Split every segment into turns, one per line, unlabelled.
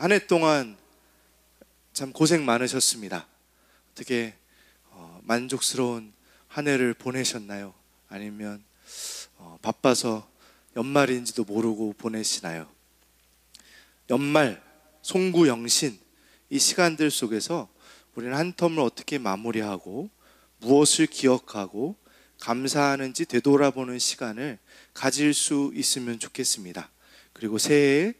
한 해 동안 참 고생 많으셨습니다. 어떻게 만족스러운 한 해를 보내셨나요? 아니면 바빠서 연말인지도 모르고 보내시나요? 연말, 송구영신 이 시간들 속에서 우리는 한 텀을 어떻게 마무리하고 무엇을 기억하고 감사하는지 되돌아보는 시간을 가질 수 있으면 좋겠습니다. 그리고 새해에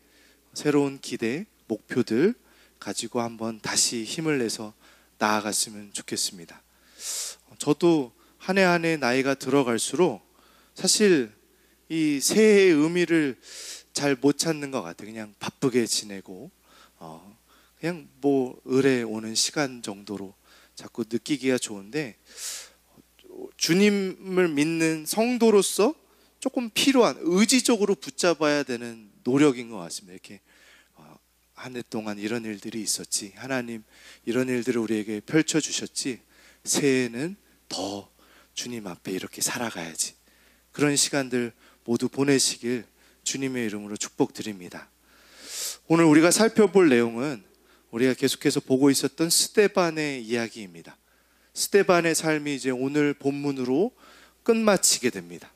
새로운 기대, 목표들 가지고 한번 다시 힘을 내서 나아갔으면 좋겠습니다. 저도 한 해 한 해 나이가 들어갈수록 사실 이 새해의 의미를 잘 못 찾는 것 같아요. 그냥 바쁘게 지내고 그냥 뭐 을에 오는 시간 정도로 자꾸 느끼기가 좋은데, 주님을 믿는 성도로서 조금 필요한, 의지적으로 붙잡아야 되는 노력인 것 같습니다. 이렇게 한 해 동안 이런 일들이 있었지, 하나님 이런 일들을 우리에게 펼쳐주셨지, 새해에는 더 주님 앞에 이렇게 살아가야지, 그런 시간들 모두 보내시길 주님의 이름으로 축복드립니다. 오늘 우리가 살펴볼 내용은 우리가 계속해서 보고 있었던 스데반의 이야기입니다. 스데반의 삶이 이제 오늘 본문으로 끝마치게 됩니다.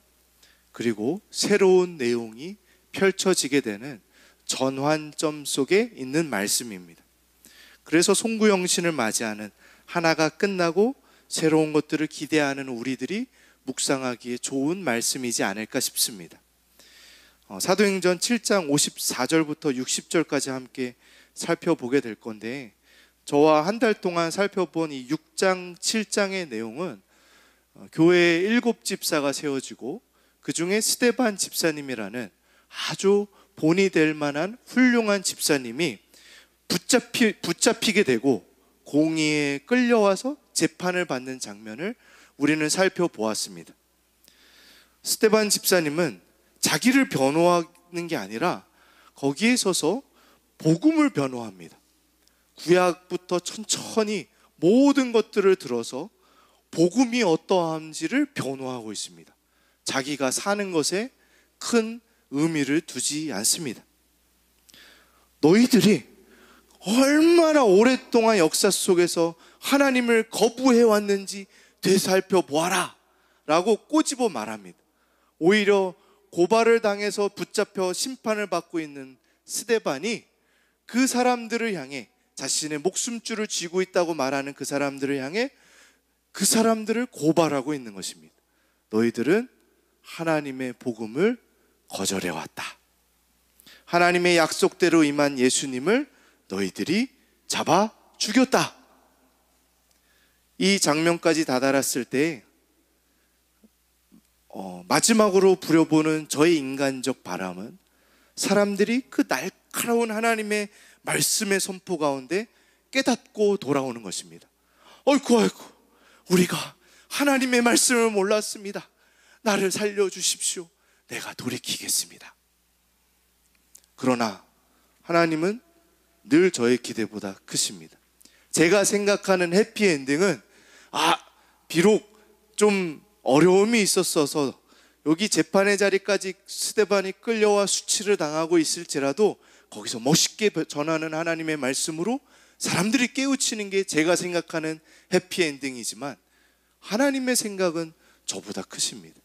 그리고 새로운 내용이 펼쳐지게 되는 전환점 속에 있는 말씀입니다. 그래서 송구영신을 맞이하는, 하나가 끝나고 새로운 것들을 기대하는 우리들이 묵상하기에 좋은 말씀이지 않을까 싶습니다. 사도행전 7장 54절부터 60절까지 함께 살펴보게 될 건데, 저와 한 달 동안 살펴본 이 6장 7장의 내용은 교회에 7집사가 세워지고 그 중에 스데반 집사님이라는 아주 본이 될 만한 훌륭한 집사님이 붙잡히게 되고 공의에 끌려와서 재판을 받는 장면을 우리는 살펴보았습니다. 스데반 집사님은 자기를 변호하는 게 아니라 거기에 서서 복음을 변호합니다. 구약부터 천천히 모든 것들을 들어서 복음이 어떠한지를 변호하고 있습니다. 자기가 사는 것에 큰 의미를 두지 않습니다. 너희들이 얼마나 오랫동안 역사 속에서 하나님을 거부해왔는지 되살펴보아라 라고 꼬집어 말합니다. 오히려 고발을 당해서 붙잡혀 심판을 받고 있는 스데반이 그 사람들을 향해, 자신의 목숨줄을 쥐고 있다고 말하는 그 사람들을 향해 그 사람들을 고발하고 있는 것입니다. 너희들은 하나님의 복음을 거절해왔다. 하나님의 약속대로 임한 예수님을 너희들이 잡아 죽였다. 이 장면까지 다다랐을 때 마지막으로 부려보는 저의 인간적 바람은, 사람들이 그 날카로운 하나님의 말씀의 선포 가운데 깨닫고 돌아오는 것입니다. 아이고 우리가 하나님의 말씀을 몰랐습니다. 나를 살려주십시오. 내가 돌이키겠습니다. 그러나 하나님은 늘 저의 기대보다 크십니다. 제가 생각하는 해피엔딩은 비록 좀 어려움이 있었어서 여기 재판의 자리까지 스데반이 끌려와 수치를 당하고 있을지라도 거기서 멋있게 전하는 하나님의 말씀으로 사람들이 깨우치는 게 제가 생각하는 해피엔딩이지만, 하나님의 생각은 저보다 크십니다.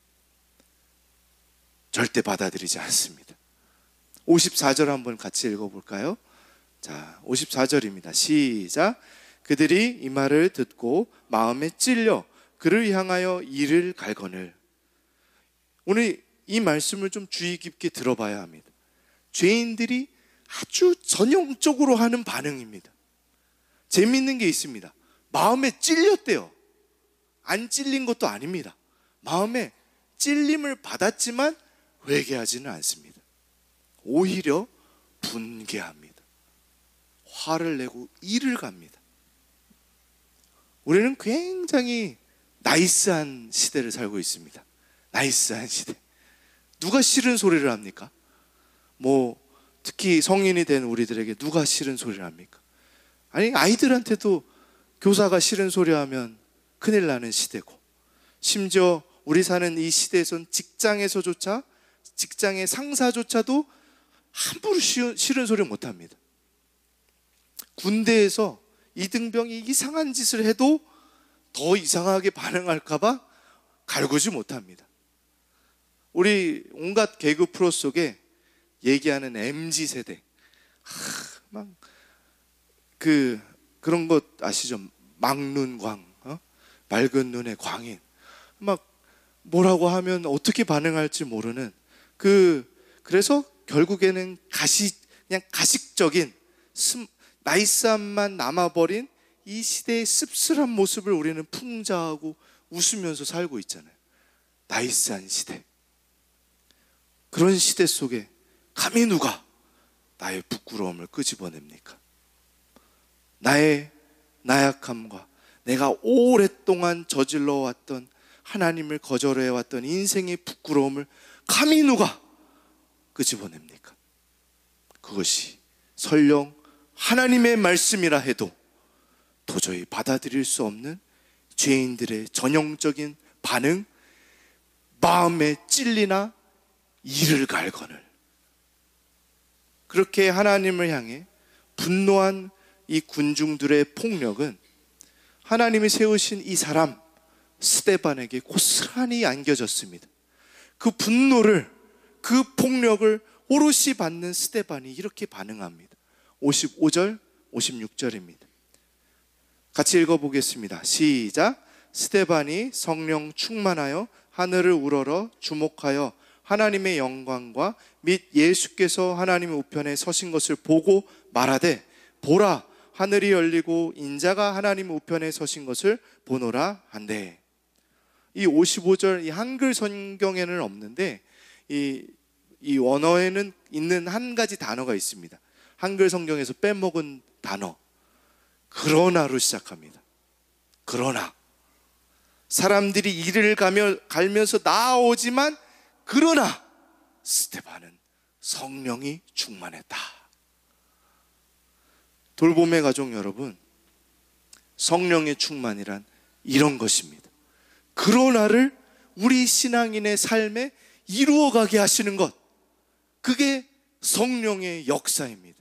절대 받아들이지 않습니다. 54절 한번 같이 읽어볼까요? 자, 54절입니다. 시작. 그들이 이 말을 듣고 마음에 찔려 그를 향하여 이를 갈거늘. 오늘 이 말씀을 좀 주의 깊게 들어봐야 합니다. 죄인들이 아주 전형적으로 하는 반응입니다. 재밌는 게 있습니다. 마음에 찔렸대요. 안 찔린 것도 아닙니다. 마음에 찔림을 받았지만 회개하지는 않습니다. 오히려 분개합니다. 화를 내고 이를 갑니다. 우리는 굉장히 나이스한 시대를 살고 있습니다. 나이스한 시대. 누가 싫은 소리를 합니까? 특히 성인이 된 우리들에게 누가 싫은 소리를 합니까? 아니, 아이들한테도 교사가 싫은 소리 하면 큰일 나는 시대고, 심지어 우리 사는 이 시대에선 직장에서조차, 직장의 상사조차도 함부로 싫은 소리 못합니다. 군대에서 이등병이 이상한 짓을 해도 더 이상하게 반응할까봐 갈구지 못합니다. 우리 온갖 개그 프로 속에 얘기하는 MZ세대, 그런 것 아시죠? 막눈광, 맑은 눈의 광인, 막 뭐라고 하면 어떻게 반응할지 모르는 그래서 결국에는 그냥 가식적인 나이스함만 남아버린 이 시대의 씁쓸한 모습을 우리는 풍자하고 웃으면서 살고 있잖아요. 나이스한 시대. 그런 시대 속에 감히 누가 나의 부끄러움을 끄집어냅니까? 나의 나약함과 내가 오랫동안 저질러왔던, 하나님을 거절해왔던 인생의 부끄러움을 감히 누가 끄집어냅니까? 그것이 설령 하나님의 말씀이라 해도 도저히 받아들일 수 없는 죄인들의 전형적인 반응, 마음에 찔리나 이를 갈거늘, 그렇게 하나님을 향해 분노한 이 군중들의 폭력은 하나님이 세우신 이 사람 스데반에게 고스란히 안겨졌습니다. 그 분노를, 그 폭력을 오롯이 받는 스데반이 이렇게 반응합니다. 55절, 56절입니다. 같이 읽어보겠습니다. 시작. 스데반이 성령 충만하여 하늘을 우러러 주목하여 하나님의 영광과 및 예수께서 하나님의 우편에 서신 것을 보고 말하되, 보라, 하늘이 열리고 인자가 하나님 우편에 서신 것을 보노라 한대. 이 55절, 이 한글 성경에는 없는데 이 원어에는 있는 한 가지 단어가 있습니다. 한글 성경에서 빼먹은 단어, 그러나로 시작합니다. 그러나 사람들이 이를 갈면서 나아오지만 그러나 스데반은 성령이 충만했다. 돌봄의 가족 여러분, 성령의 충만이란 이런 것입니다. 그러나를 우리 신앙인의 삶에 이루어가게 하시는 것, 그게 성령의 역사입니다.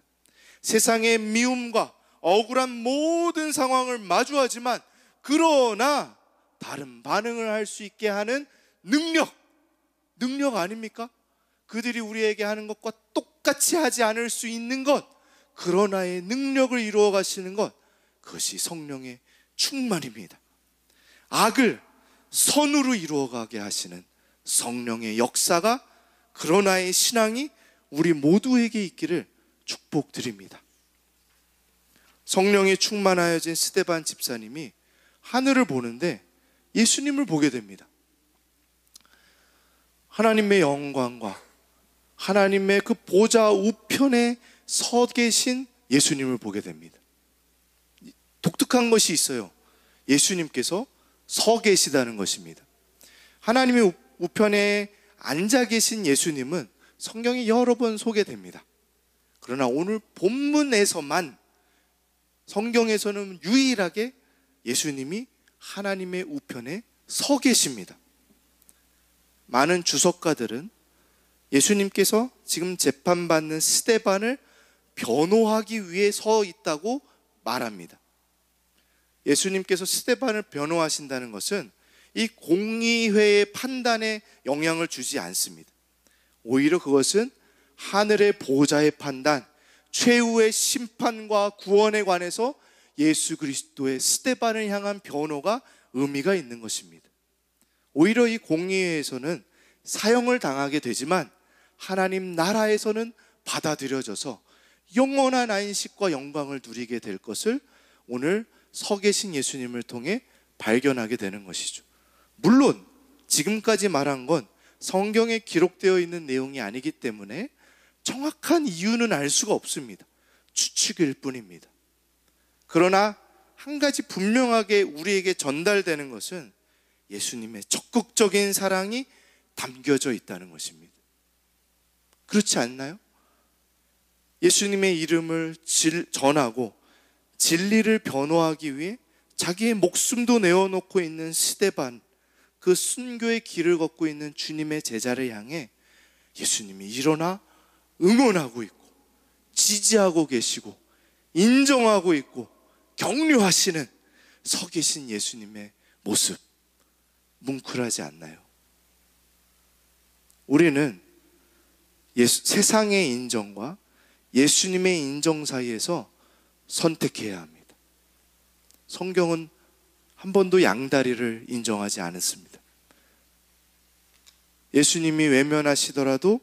세상의 미움과 억울한 모든 상황을 마주하지만 그러나 다른 반응을 할 수 있게 하는 능력 아닙니까? 그들이 우리에게 하는 것과 똑같이 하지 않을 수 있는 것, 그러나의 능력을 이루어 가시는 것, 그것이 성령의 충만입니다. 악을 선으로 이루어가게 하시는 성령의 역사가, 그러나의 신앙이 우리 모두에게 있기를 축복드립니다. 성령이 충만하여진 스데반 집사님이 하늘을 보는데 예수님을 보게 됩니다. 하나님의 영광과 하나님의 그 보좌 우편에 서 계신 예수님을 보게 됩니다. 독특한 것이 있어요. 예수님께서 서 계시다는 것입니다. 하나님의 우편에 앉아 계신 예수님은 성경에 여러 번 소개됩니다. 그러나 오늘 본문에서만, 성경에서는 유일하게 예수님이 하나님의 우편에 서 계십니다. 많은 주석가들은 예수님께서 지금 재판받는 스데반을 변호하기 위해 서 있다고 말합니다. 예수님께서 스데반을 변호하신다는 것은 이 공의회의 판단에 영향을 주지 않습니다. 오히려 그것은 하늘의 보좌의 판단, 최후의 심판과 구원에 관해서 예수 그리스도의 스데반을 향한 변호가 의미가 있는 것입니다. 오히려 이 공의회에서는 사형을 당하게 되지만 하나님 나라에서는 받아들여져서 영원한 안식과 영광을 누리게 될 것을 오늘 서 계신 예수님을 통해 발견하게 되는 것이죠. 물론 지금까지 말한 건 성경에 기록되어 있는 내용이 아니기 때문에 정확한 이유는 알 수가 없습니다. 추측일 뿐입니다. 그러나 한 가지 분명하게 우리에게 전달되는 것은 예수님의 적극적인 사랑이 담겨져 있다는 것입니다. 그렇지 않나요? 예수님의 이름을 전하고 진리를 변호하기 위해 자기의 목숨도 내어놓고 있는 스데반, 그 순교의 길을 걷고 있는 주님의 제자를 향해 예수님이 일어나 응원하고 있고 지지하고 계시고 인정하고 있고 격려하시는 서 계신 예수님의 모습, 뭉클하지 않나요? 우리는 세상의 인정과 예수님의 인정 사이에서 선택해야 합니다. 성경은 한 번도 양다리를 인정하지 않았습니다. 예수님이 외면하시더라도,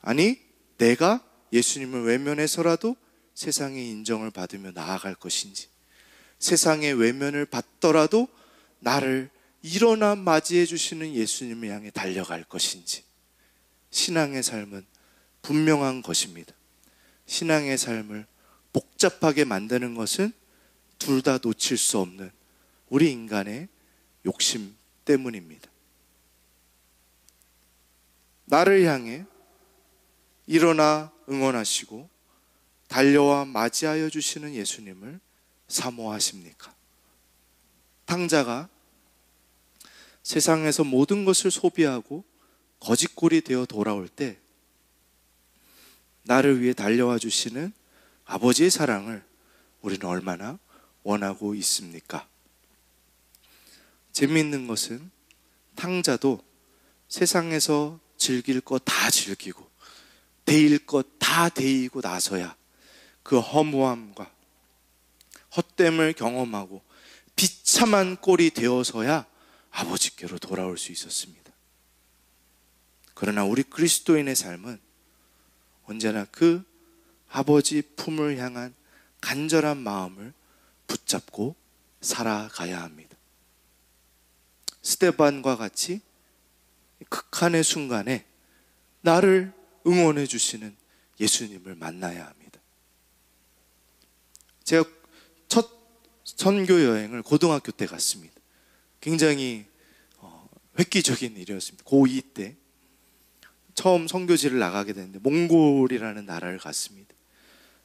아니 내가 예수님을 외면해서라도 세상의 인정을 받으며 나아갈 것인지, 세상의 외면을 받더라도 나를 일어나 맞이해 주시는 예수님을 향해 달려갈 것인지, 신앙의 삶은 분명한 것입니다. 신앙의 삶을 복잡하게 만드는 것은 둘 다 놓칠 수 없는 우리 인간의 욕심 때문입니다. 나를 향해 일어나 응원하시고 달려와 맞이하여 주시는 예수님을 사모하십니까? 탕자가 세상에서 모든 것을 소비하고 거짓골이 되어 돌아올 때 나를 위해 달려와 주시는 아버지의 사랑을 우리는 얼마나 원하고 있습니까? 재미있는 것은 탕자도 세상에서 즐길 것 다 즐기고 데일 것 다 데이고 나서야 그 허무함과 헛됨을 경험하고 비참한 꼴이 되어서야 아버지께로 돌아올 수 있었습니다. 그러나 우리 그리스도인의 삶은 언제나 그 아버지 품을 향한 간절한 마음을 붙잡고 살아가야 합니다. 스데반과 같이 극한의 순간에 나를 응원해 주시는 예수님을 만나야 합니다. 제가 첫 선교 여행을 고등학교 때 갔습니다. 굉장히 획기적인 일이었습니다. 고2 때 처음 선교지를 나가게 됐는데 몽골이라는 나라를 갔습니다.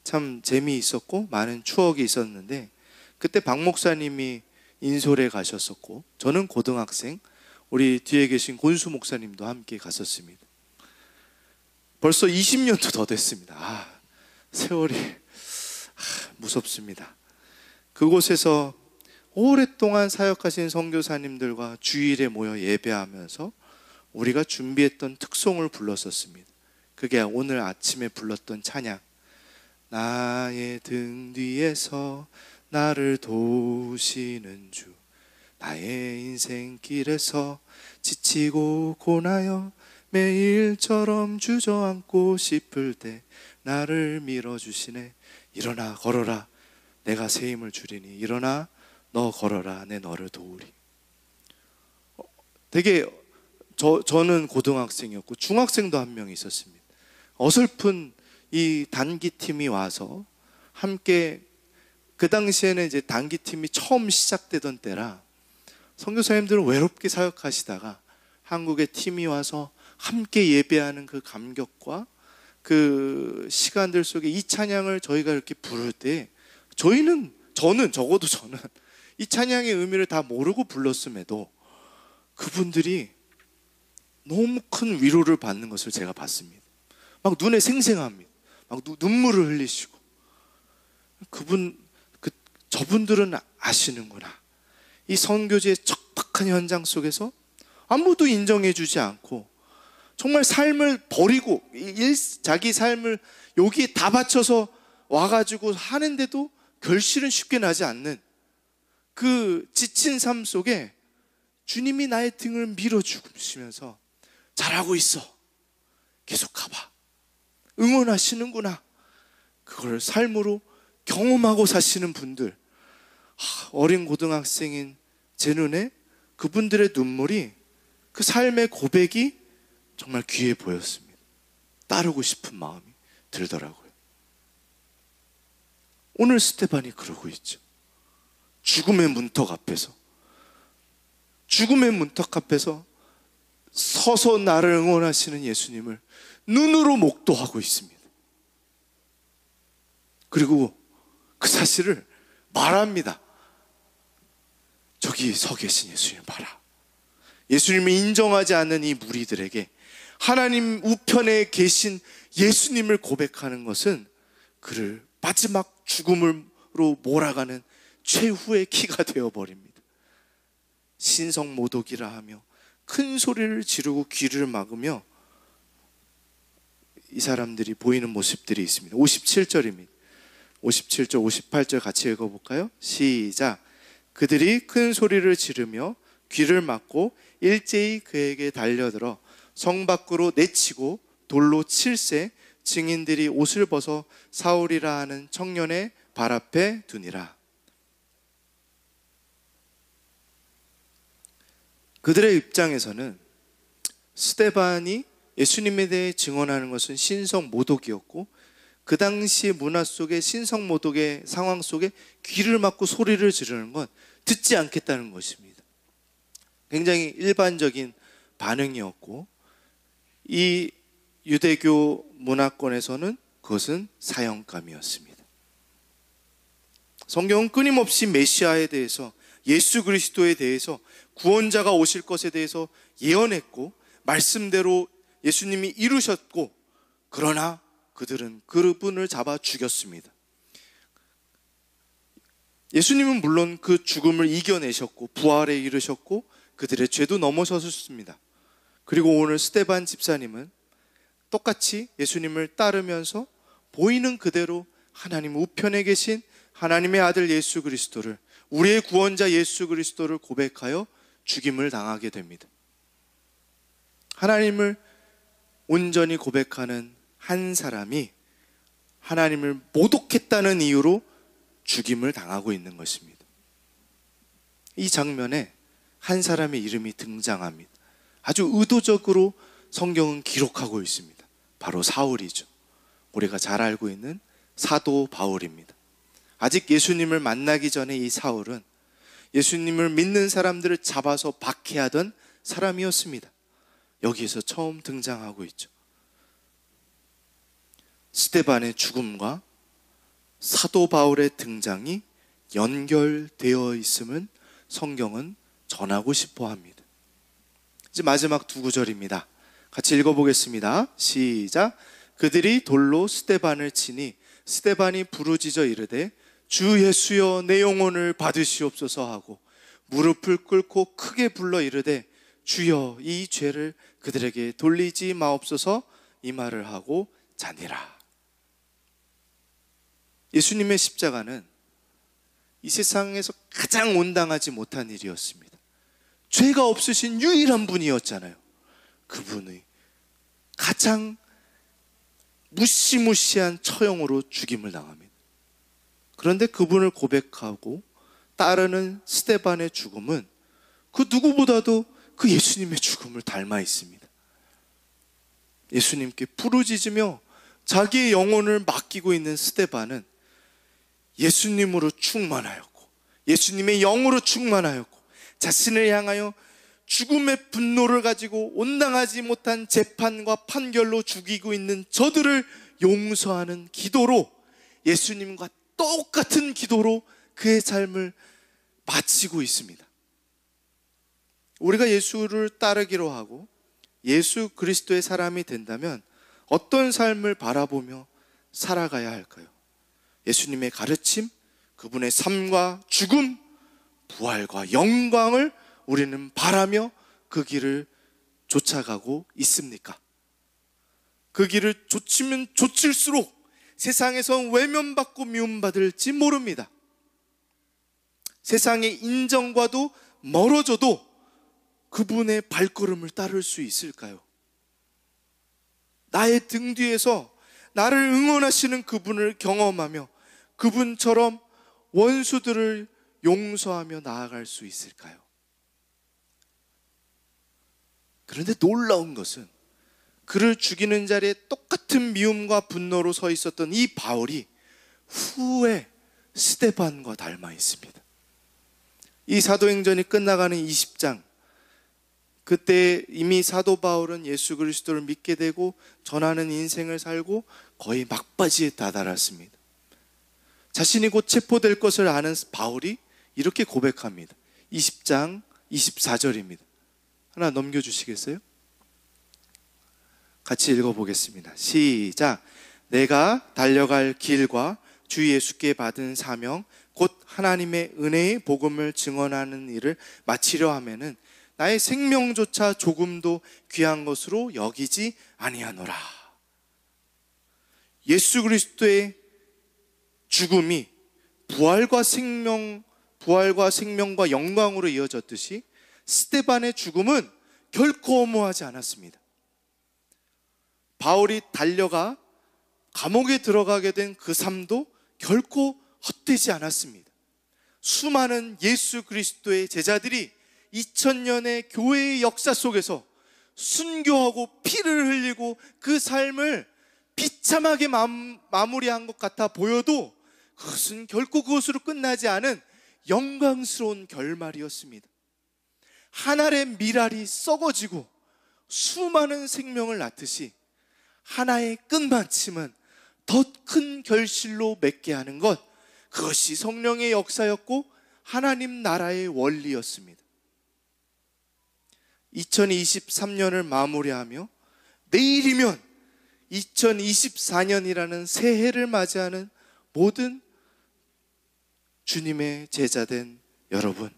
참 재미있었고 많은 추억이 있었는데, 그때 박 목사님이 인솔에 가셨었고 저는 고등학생, 우리 뒤에 계신 곤수 목사님도 함께 갔었습니다. 벌써 20년도 더 됐습니다. 세월이 무섭습니다. 그곳에서 오랫동안 사역하신 선교사님들과 주일에 모여 예배하면서 우리가 준비했던 특송을 불렀었습니다. 그게 오늘 아침에 불렀던 찬양, 나의 등 뒤에서 나를 도우시는 주, 나의 인생길에서 지치고 고나여 매일처럼 주저앉고 싶을 때 나를 밀어주시네. 일어나 걸어라, 내가 새 힘을 주리니. 일어나 너 걸어라, 내 너를 도우리. 되게 저는 고등학생이었고 중학생도 한 명 있었습니다. 어설픈 이 단기팀이 와서 함께, 그 당시에는 이제 단기팀이 처음 시작되던 때라 선교사님들은 외롭게 사역하시다가 한국의 팀이 와서 함께 예배하는 그 감격과 그 시간들 속에 이 찬양을 저희가 이렇게 부를 때 저는 이 찬양의 의미를 다 모르고 불렀음에도 그분들이 너무 큰 위로를 받는 것을 제가 봤습니다. 막 눈에 생생합니다. 막 눈물을 흘리시고, 저분들은 아시는구나. 이 선교지의 척박한 현장 속에서 아무도 인정해 주지 않고 정말 삶을 버리고 자기 삶을 여기에 다 바쳐서 와가지고 하는데도 결실은 쉽게 나지 않는 그 지친 삶 속에 주님이 나의 등을 밀어주시면서 잘하고 있어, 계속 가봐, 응원하시는구나, 그걸 삶으로 경험하고 사시는 분들, 어린 고등학생인 제 눈에 그분들의 눈물이, 그 삶의 고백이 정말 귀해 보였습니다. 따르고 싶은 마음이 들더라고요. 오늘 스테반이 그러고 있죠. 죽음의 문턱 앞에서 서서 나를 응원하시는 예수님을 눈으로 목도하고 있습니다. 그리고 그 사실을 말합니다. 저기 서 계신 예수님 봐라. 예수님을 인정하지 않는 이 무리들에게 하나님 우편에 계신 예수님을 고백하는 것은 그를 마지막 죽음으로 몰아가는 최후의 키가 되어버립니다. 신성모독이라 하며 큰 소리를 지르고 귀를 막으며 이 사람들이 보이는 모습들이 있습니다. 57절입니다. 57절, 58절 같이 읽어볼까요? 시작. 그들이 큰 소리를 지르며 귀를 막고 일제히 그에게 달려들어 성 밖으로 내치고 돌로 칠세 증인들이 옷을 벗어 사울이라 하는 청년의 발 앞에 두니라. 그들의 입장에서는 스데반이 예수님에 대해 증언하는 것은 신성모독이었고, 그 당시 문화 속에 신성모독의 상황 속에 귀를 막고 소리를 지르는 건 듣지 않겠다는 것입니다. 굉장히 일반적인 반응이었고, 이 유대교 문화권에서는 그것은 사형감이었습니다. 성경은 끊임없이 메시아에 대해서, 예수 그리스도에 대해서, 구원자가 오실 것에 대해서 예언했고 말씀대로 예수님이 이루셨고, 그러나 그들은 그분을 잡아 죽였습니다. 예수님은 물론 그 죽음을 이겨내셨고 부활에 이르셨고 그들의 죄도 넘어서셨습니다. 그리고 오늘 스데반 집사님은 똑같이 예수님을 따르면서 보이는 그대로 하나님 우편에 계신 하나님의 아들 예수 그리스도를, 우리의 구원자 예수 그리스도를 고백하여 죽임을 당하게 됩니다. 하나님을 온전히 고백하는 한 사람이 하나님을 모독했다는 이유로 죽임을 당하고 있는 것입니다. 이 장면에 한 사람의 이름이 등장합니다. 아주 의도적으로 성경은 기록하고 있습니다. 바로 사울이죠. 우리가 잘 알고 있는 사도 바울입니다. 아직 예수님을 만나기 전에 이 사울은 예수님을 믿는 사람들을 잡아서 박해하던 사람이었습니다. 여기에서 처음 등장하고 있죠. 스데반의 죽음과 사도 바울의 등장이 연결되어 있음을 성경은 전하고 싶어 합니다. 이제 마지막 두 구절입니다. 같이 읽어보겠습니다. 시작. 그들이 돌로 스데반을 치니 스데반이 부르짖어 이르되 주 예수여 내 영혼을 받으시옵소서 하고 무릎을 꿇고 크게 불러 이르되 주여 이 죄를 그들에게 돌리지 마옵소서, 이 말을 하고 자니라. 예수님의 십자가는 이 세상에서 가장 온당하지 못한 일이었습니다. 죄가 없으신 유일한 분이었잖아요. 그분의 가장 무시무시한 처형으로 죽임을 당합니다. 그런데 그분을 고백하고 따르는 스데반의 죽음은 그 누구보다도 그 예수님의 죽음을 닮아 있습니다. 예수님께 부르짖으며 자기의 영혼을 맡기고 있는 스데반은 예수님으로 충만하였고, 예수님의 영으로 충만하였고, 자신을 향하여 죽음의 분노를 가지고 온당하지 못한 재판과 판결로 죽이고 있는 저들을 용서하는 기도로, 예수님과 똑같은 기도로 그의 삶을 마치고 있습니다. 우리가 예수를 따르기로 하고 예수 그리스도의 사람이 된다면 어떤 삶을 바라보며 살아가야 할까요? 예수님의 가르침, 그분의 삶과 죽음, 부활과 영광을 우리는 바라며 그 길을 쫓아가고 있습니까? 그 길을 쫓으면 쫓을수록 세상에서 외면받고 미움받을지 모릅니다. 세상의 인정과도 멀어져도 그분의 발걸음을 따를 수 있을까요? 나의 등 뒤에서 나를 응원하시는 그분을 경험하며 그분처럼 원수들을 용서하며 나아갈 수 있을까요? 그런데 놀라운 것은 그를 죽이는 자리에 똑같은 미움과 분노로 서 있었던 이 바울이 후에 스데반과 닮아 있습니다. 이 사도행전이 끝나가는 20장, 그때 이미 사도 바울은 예수 그리스도를 믿게 되고 전하는 인생을 살고 거의 막바지에 다다랐습니다. 자신이 곧 체포될 것을 아는 바울이 이렇게 고백합니다. 20장 24절입니다. 하나 넘겨주시겠어요? 같이 읽어보겠습니다. 시작. 내가 달려갈 길과 주 예수께 받은 사명 곧 하나님의 은혜의 복음을 증언하는 일을 마치려 하면은 나의 생명조차 조금도 귀한 것으로 여기지 아니하노라. 예수 그리스도의 죽음이 부활과 생명과 영광으로 이어졌듯이 스데반의 죽음은 결코 허무하지 않았습니다. 바울이 달려가 감옥에 들어가게 된 그 삶도 결코 헛되지 않았습니다. 수많은 예수 그리스도의 제자들이 2000년의 교회의 역사 속에서 순교하고 피를 흘리고 그 삶을 비참하게 마무리한 것 같아 보여도 그것은 결코 그것으로 끝나지 않은 영광스러운 결말이었습니다. 한 알의 밀알이 썩어지고 수많은 생명을 낳듯이 하나의 끝마침은 더 큰 결실로 맺게 하는 것, 그것이 성령의 역사였고 하나님 나라의 원리였습니다. 2023년을 마무리하며 내일이면 2024년이라는 새해를 맞이하는 모든 주님의 제자된 여러분,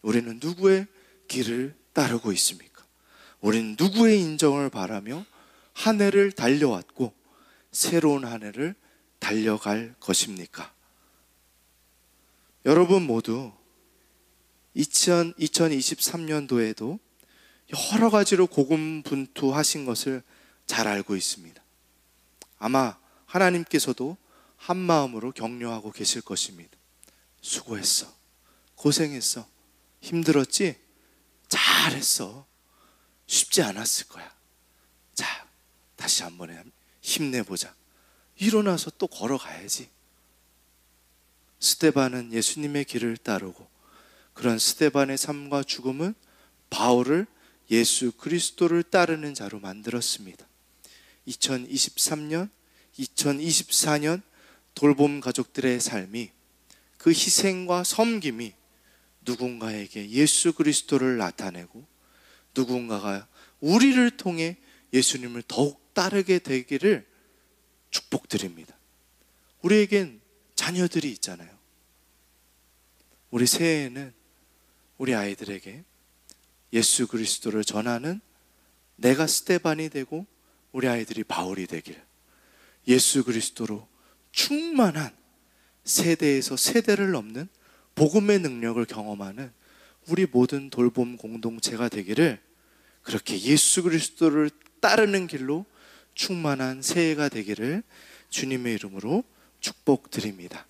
우리는 누구의 길을 따르고 있습니까? 우리는 누구의 인정을 바라며 한 해를 달려왔고 새로운 한 해를 달려갈 것입니까? 여러분 모두 2023년도에도 여러 가지로 고군분투하신 것을 잘 알고 있습니다. 아마 하나님께서도 한 마음으로 격려하고 계실 것입니다. 수고했어. 고생했어. 힘들었지? 잘했어. 쉽지 않았을 거야. 자, 다시 한번 힘내보자. 일어나서 또 걸어가야지. 스데반은 예수님의 길을 따르고 그런 스데반의 삶과 죽음은 바울을 예수 그리스도를 따르는 자로 만들었습니다. 2023년, 2024년 돌봄 가족들의 삶이, 그 희생과 섬김이 누군가에게 예수 그리스도를 나타내고 누군가가 우리를 통해 예수님을 더욱 따르게 되기를 축복드립니다. 우리에겐 자녀들이 있잖아요. 우리 새해에는 우리 아이들에게 예수 그리스도를 전하는 내가 스데반이 되고 우리 아이들이 바울이 되길, 예수 그리스도로 충만한 세대에서 세대를 넘는 복음의 능력을 경험하는 우리 모든 돌봄 공동체가 되기를, 그렇게 예수 그리스도를 따르는 길로 충만한 새해가 되기를 주님의 이름으로 축복드립니다.